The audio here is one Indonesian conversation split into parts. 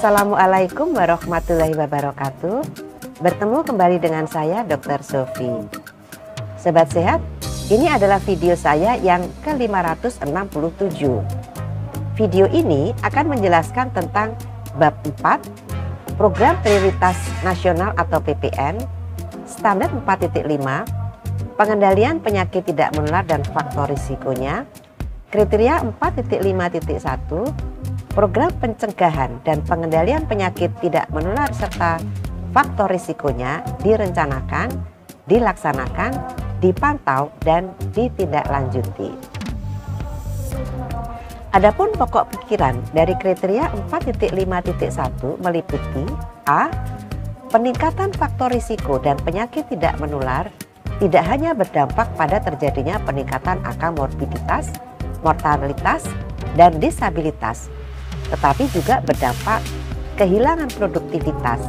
Assalamualaikum warahmatullahi wabarakatuh. Bertemu kembali dengan saya Dr. Sofi. Sobat sehat, ini adalah video saya yang ke-567. Video ini akan menjelaskan tentang bab 4 Program Prioritas Nasional atau PPN Standar 4.5, pengendalian penyakit tidak menular dan faktor risikonya, kriteria 4.5.1, program pencegahan dan pengendalian penyakit tidak menular serta faktor risikonya direncanakan, dilaksanakan, dipantau, dan ditindaklanjuti. Adapun pokok pikiran dari kriteria 4.5.1 meliputi A. Peningkatan faktor risiko dan penyakit tidak menular tidak hanya berdampak pada terjadinya peningkatan angka morbiditas, mortalitas, dan disabilitas, tetapi juga berdampak kehilangan produktivitas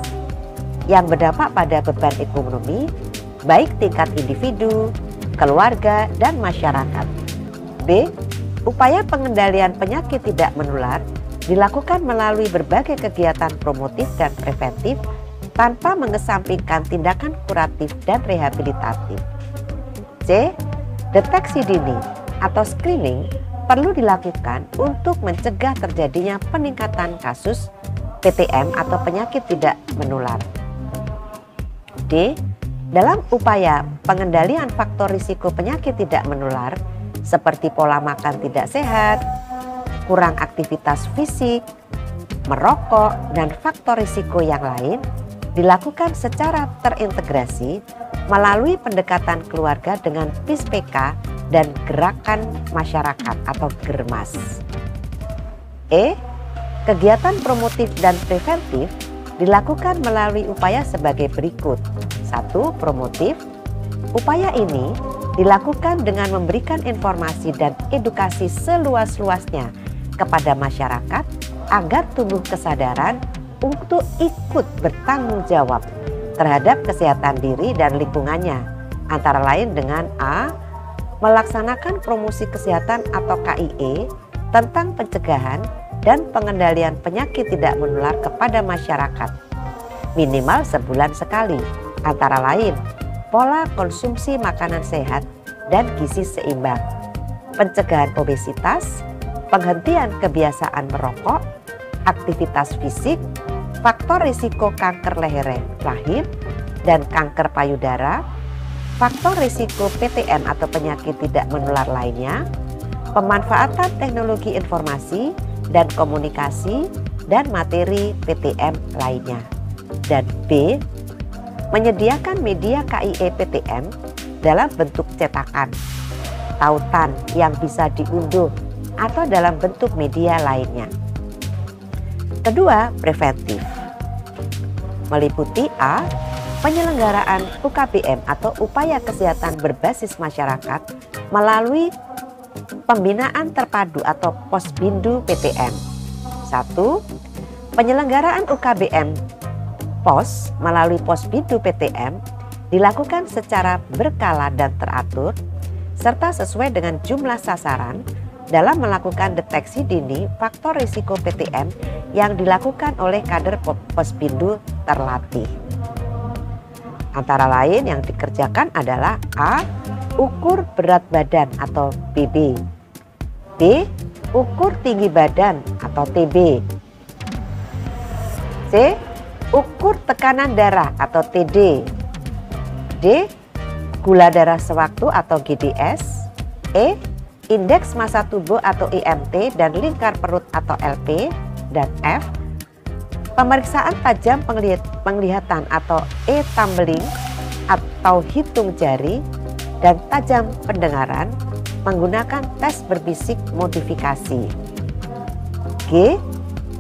yang berdampak pada beban ekonomi, baik tingkat individu, keluarga, dan masyarakat. B. Upaya pengendalian penyakit tidak menular dilakukan melalui berbagai kegiatan promotif dan preventif tanpa mengesampingkan tindakan kuratif dan rehabilitatif. C. Deteksi dini atau screening perlu dilakukan untuk mencegah terjadinya peningkatan kasus PTM atau penyakit tidak menular. D. Dalam upaya pengendalian faktor risiko penyakit tidak menular seperti pola makan tidak sehat, kurang aktivitas fisik, merokok, dan faktor risiko yang lain dilakukan secara terintegrasi melalui pendekatan keluarga dengan PIS-PK dan gerakan masyarakat atau GERMAS. E. Kegiatan promotif dan preventif dilakukan melalui upaya sebagai berikut. 1. Promotif. Upaya ini dilakukan dengan memberikan informasi dan edukasi seluas-luasnya kepada masyarakat agar tumbuh kesadaran untuk ikut bertanggung jawab terhadap kesehatan diri dan lingkungannya, antara lain dengan A. Melaksanakan promosi kesehatan atau KIE tentang pencegahan dan pengendalian penyakit tidak menular kepada masyarakat minimal sebulan sekali, antara lain pola konsumsi makanan sehat dan gizi seimbang, pencegahan obesitas, penghentian kebiasaan merokok, aktivitas fisik, faktor risiko kanker leher rahim dan kanker payudara, faktor risiko PTM atau penyakit tidak menular lainnya, pemanfaatan teknologi informasi dan komunikasi dan materi PTM lainnya. Dan B. Menyediakan media KIE PTM dalam bentuk cetakan, tautan yang bisa diunduh atau dalam bentuk media lainnya. Kedua, preventif. Meliputi A. Penyelenggaraan UKBM atau upaya kesehatan berbasis masyarakat melalui pembinaan terpadu atau Posbindu PTM. 1. Penyelenggaraan UKBM POS melalui Posbindu PTM dilakukan secara berkala dan teratur serta sesuai dengan jumlah sasaran dalam melakukan deteksi dini faktor risiko PTM yang dilakukan oleh kader Posbindu terlatih. Antara lain yang dikerjakan adalah A. Ukur berat badan atau BB, B. Ukur tinggi badan atau TB, C. Ukur tekanan darah atau TD, D. Gula darah sewaktu atau GDS, E. Indeks massa tubuh atau IMT dan lingkar perut atau LP, dan F. Pemeriksaan tajam penglihatan atau e-tumbling atau hitung jari dan tajam pendengaran menggunakan tes berbisik modifikasi. G.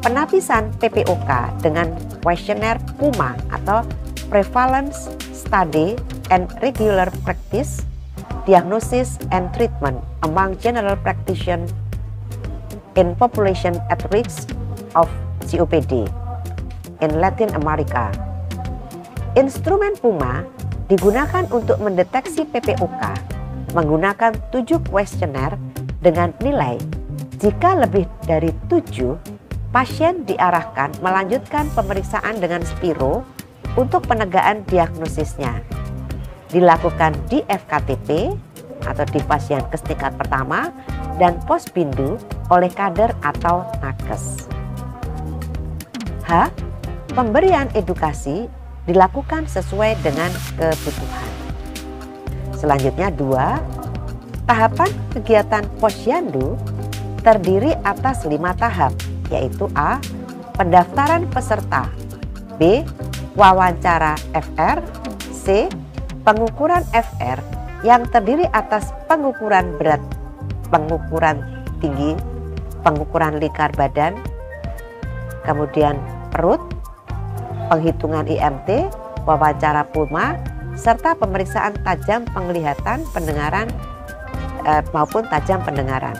Penapisan PPOK dengan kuesioner PUMA atau Prevalence Study and Regular Practice, Diagnosis and Treatment among General Practitioners in Population at Risk of COPD in Latin America. Instrumen PUMA digunakan untuk mendeteksi PPOK menggunakan 7 kuesioner dengan nilai jika lebih dari 7 pasien diarahkan melanjutkan pemeriksaan dengan spiro untuk penegakan diagnosisnya. Dilakukan di FKTP atau di Fasciankes tingkat pertama dan posbindu oleh kader atau nakes. H. Pemberian edukasi dilakukan sesuai dengan kebutuhan. Selanjutnya 2. Tahapan kegiatan posyandu terdiri atas 5 tahap, yaitu A. Pendaftaran peserta, B. Wawancara FR, C. Pengukuran FR yang terdiri atas pengukuran berat, pengukuran tinggi, pengukuran lingkar badan, kemudian perut, penghitungan IMT, wawancara pulma, serta pemeriksaan tajam penglihatan, pendengaran maupun tajam pendengaran.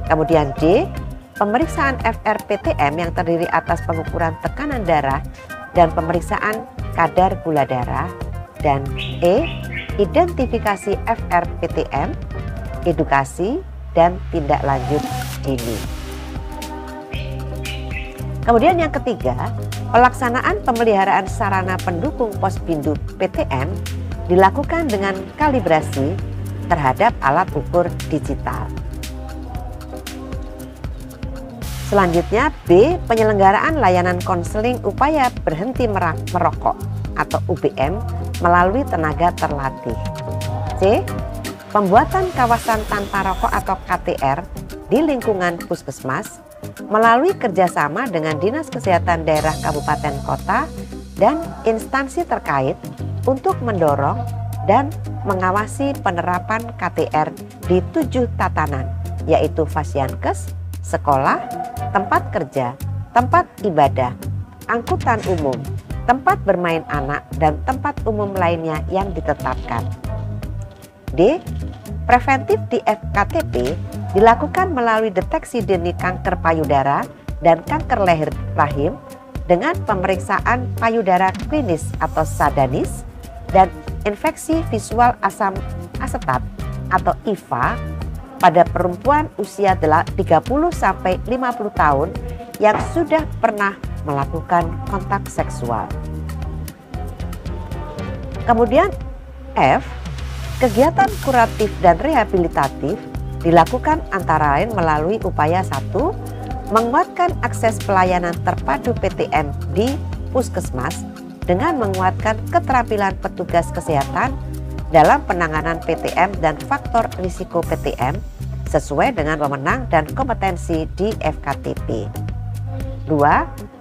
Kemudian D, pemeriksaan FRPTM yang terdiri atas pengukuran tekanan darah dan pemeriksaan kadar gula darah. Dan E, identifikasi FRPTM, edukasi, dan tindak lanjut dini. Kemudian yang ketiga, pelaksanaan pemeliharaan sarana pendukung posbindu PTM dilakukan dengan kalibrasi terhadap alat ukur digital. Selanjutnya B, penyelenggaraan layanan konseling upaya berhenti merokok atau UBM melalui tenaga terlatih. C, pembuatan kawasan tanpa rokok atau KTR di lingkungan puskesmas melalui kerjasama dengan Dinas Kesehatan Daerah Kabupaten Kota dan instansi terkait untuk mendorong dan mengawasi penerapan KTR di 7 tatanan, yaitu Fasciankes, sekolah, tempat kerja, tempat ibadah, angkutan umum, tempat bermain anak, dan tempat umum lainnya yang ditetapkan. D. Preventif di FKTP dilakukan melalui deteksi dini kanker payudara dan kanker leher rahim dengan pemeriksaan payudara klinis atau sadanis dan infeksi visual asam asetat atau IVA pada perempuan usia 30-50 tahun yang sudah pernah melakukan kontak seksual. Kemudian F, kegiatan kuratif dan rehabilitatif dilakukan antara lain melalui upaya 1, menguatkan akses pelayanan terpadu PTM di puskesmas dengan menguatkan keterampilan petugas kesehatan dalam penanganan PTM dan faktor risiko PTM sesuai dengan wewenang dan kompetensi di FKTP. 2.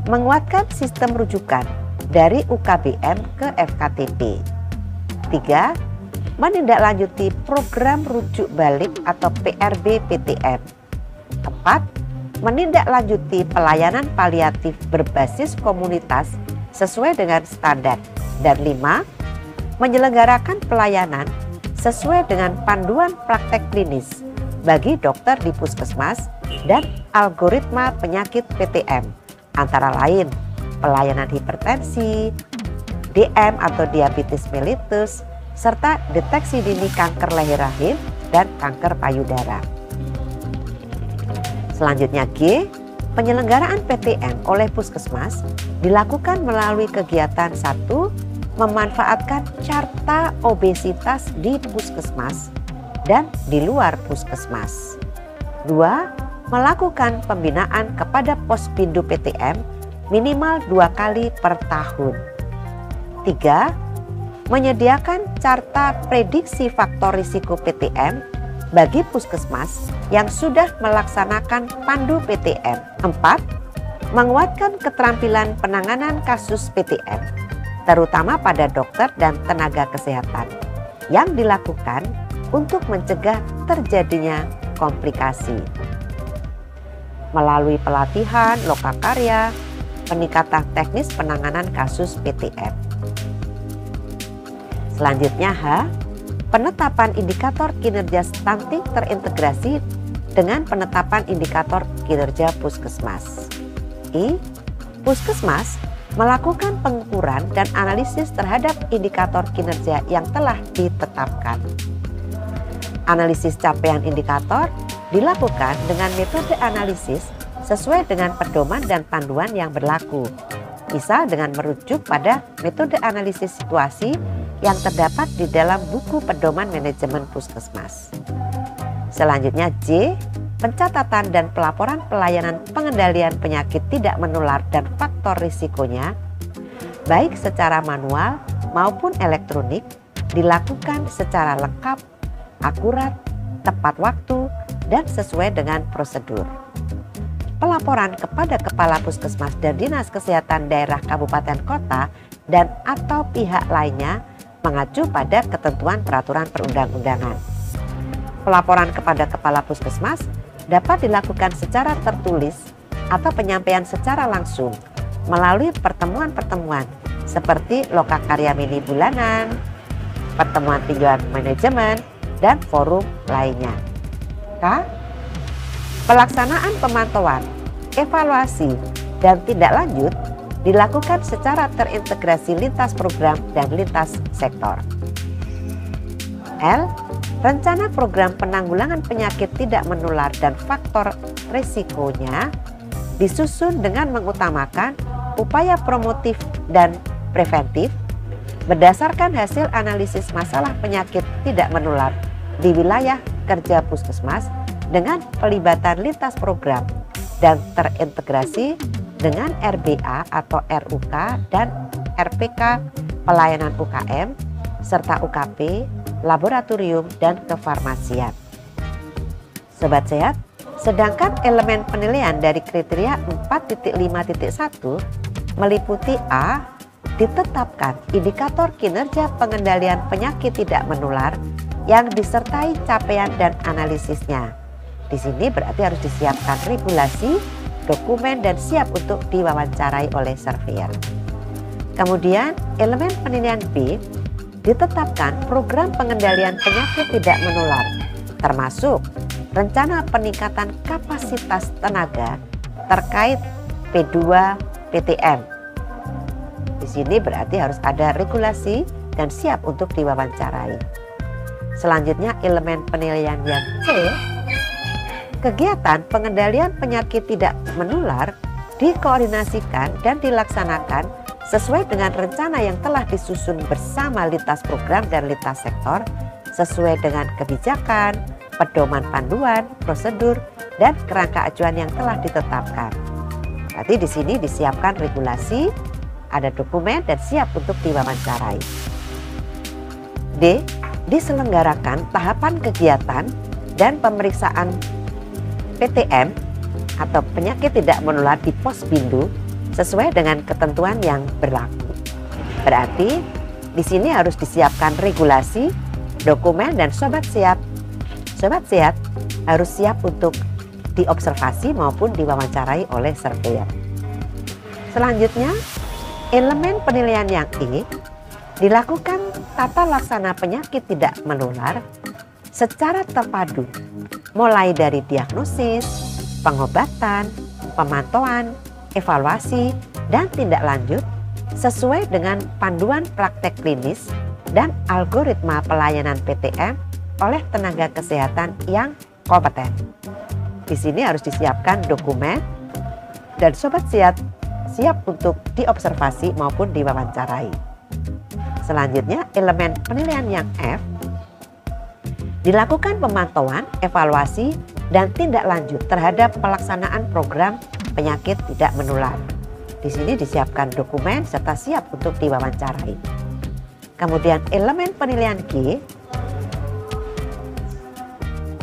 Menguatkan sistem rujukan dari UKBM ke FKTP. 3. Menindaklanjuti program rujuk balik atau PRB PTM. 4. Menindaklanjuti pelayanan paliatif berbasis komunitas sesuai dengan standar. Dan 5. Menyelenggarakan pelayanan sesuai dengan panduan praktek klinis bagi dokter di puskesmas dan algoritma penyakit PTM, antara lain pelayanan hipertensi, DM atau diabetes mellitus, serta deteksi dini kanker leher rahim dan kanker payudara. Selanjutnya G, penyelenggaraan PTM oleh puskesmas dilakukan melalui kegiatan 1, memanfaatkan carta obesitas di puskesmas dan di luar puskesmas. 2, melakukan pembinaan kepada posbindu PTM minimal 2 kali per tahun. 3, menyediakan carta prediksi faktor risiko PTM bagi puskesmas yang sudah melaksanakan pandu PTM. 4, menguatkan keterampilan penanganan kasus PTM, terutama pada dokter dan tenaga kesehatan, yang dilakukan untuk mencegah terjadinya komplikasi. Melalui pelatihan, lokakarya, peningkatan teknis penanganan kasus PTM. Selanjutnya H, penetapan indikator kinerja stunting terintegrasi dengan penetapan indikator kinerja puskesmas. I, puskesmas melakukan pengukuran dan analisis terhadap indikator kinerja yang telah ditetapkan. Analisis capaian indikator dilakukan dengan metode analisis sesuai dengan pedoman dan panduan yang berlaku. Misal dengan merujuk pada metode analisis situasi yang terdapat di dalam buku pedoman manajemen puskesmas. Selanjutnya J, pencatatan dan pelaporan pelayanan pengendalian penyakit tidak menular dan faktor risikonya, baik secara manual maupun elektronik, dilakukan secara lengkap, akurat, tepat waktu, dan sesuai dengan prosedur. Pelaporan kepada Kepala Puskesmas dan Dinas Kesehatan Daerah Kabupaten Kota dan atau pihak lainnya mengacu pada ketentuan peraturan perundang-undangan. Pelaporan kepada Kepala Puskesmas dapat dilakukan secara tertulis atau penyampaian secara langsung melalui pertemuan-pertemuan seperti lokakarya mini bulanan, pertemuan tinjauan manajemen, dan forum lainnya. K. Pelaksanaan pemantauan, evaluasi, dan tindak lanjut dilakukan secara terintegrasi lintas program dan lintas sektor. L. Rencana program penanggulangan penyakit tidak menular dan faktor risikonya disusun dengan mengutamakan upaya promotif dan preventif berdasarkan hasil analisis masalah penyakit tidak menular di wilayah kerja puskesmas dengan pelibatan lintas program dan terintegrasi dengan RBA atau RUK dan RPK pelayanan UKM serta UKP, laboratorium, dan kefarmasian. Sobat Sehat, sedangkan elemen penilaian dari kriteria 4.5.1 meliputi A. Ditetapkan indikator kinerja pengendalian penyakit tidak menular yang disertai capaian dan analisisnya. Di sini berarti harus disiapkan regulasi, dokumen, dan siap untuk diwawancarai oleh surveyor. Kemudian elemen penilaian B, ditetapkan program pengendalian penyakit tidak menular, termasuk rencana peningkatan kapasitas tenaga terkait P2 PTM. Di sini berarti harus ada regulasi dan siap untuk diwawancarai. Selanjutnya elemen penilaian yang C, kegiatan pengendalian penyakit tidak menular dikoordinasikan dan dilaksanakan sesuai dengan rencana yang telah disusun bersama lintas program dan lintas sektor sesuai dengan kebijakan, pedoman panduan, prosedur, dan kerangka acuan yang telah ditetapkan. Berarti di sini disiapkan regulasi, ada dokumen, dan siap untuk diwawancarai. D. Diselenggarakan tahapan kegiatan dan pemeriksaan PTM atau penyakit tidak menular di pos bindu sesuai dengan ketentuan yang berlaku. Berarti di sini harus disiapkan regulasi, dokumen, dan sobat sehat harus siap untuk diobservasi maupun diwawancarai oleh surveyor. Selanjutnya, elemen penilaian yang E, dilakukan tata laksana penyakit tidak menular secara terpadu, mulai dari diagnosis, pengobatan, pemantauan, evaluasi, dan tindak lanjut sesuai dengan panduan praktek klinis dan algoritma pelayanan PTM oleh tenaga kesehatan yang kompeten. Di sini harus disiapkan dokumen dan sobat siap untuk diobservasi maupun diwawancarai. Selanjutnya, elemen penilaian yang F, dilakukan pemantauan, evaluasi, dan tindak lanjut terhadap pelaksanaan program penyakit tidak menular. Di sini disiapkan dokumen serta siap untuk diwawancarai. Kemudian elemen penilaian G,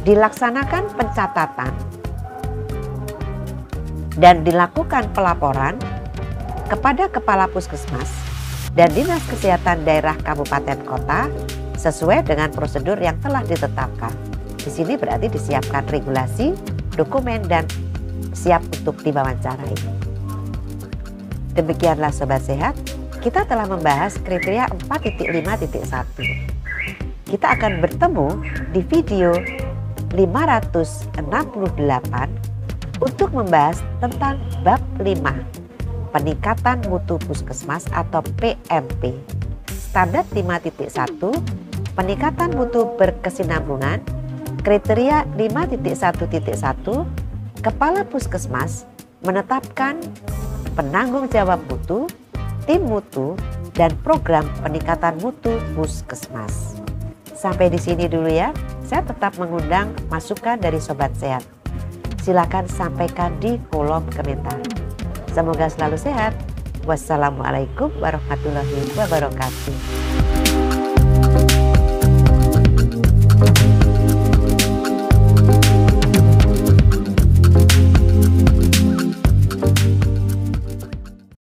dilaksanakan pencatatan dan dilakukan pelaporan kepada Kepala Puskesmas dan Dinas Kesehatan Daerah Kabupaten Kota sesuai dengan prosedur yang telah ditetapkan. Di sini berarti disiapkan regulasi, dokumen, dan siap untuk diwawancarai. Demikianlah Sobat Sehat, kita telah membahas kriteria 4.5.1. Kita akan bertemu di video 568 untuk membahas tentang bab 5. Peningkatan mutu puskesmas atau PMP. Standar 5.1, peningkatan mutu berkesinambungan, kriteria 5.1.1, Kepala Puskesmas menetapkan penanggung jawab mutu, tim mutu, dan program peningkatan mutu Puskesmas. Sampai di sini dulu ya. Saya tetap mengundang masukan dari Sobat Sehat. Silakan sampaikan di kolom komentar. Semoga selalu sehat. Wassalamualaikum warahmatullahi wabarakatuh.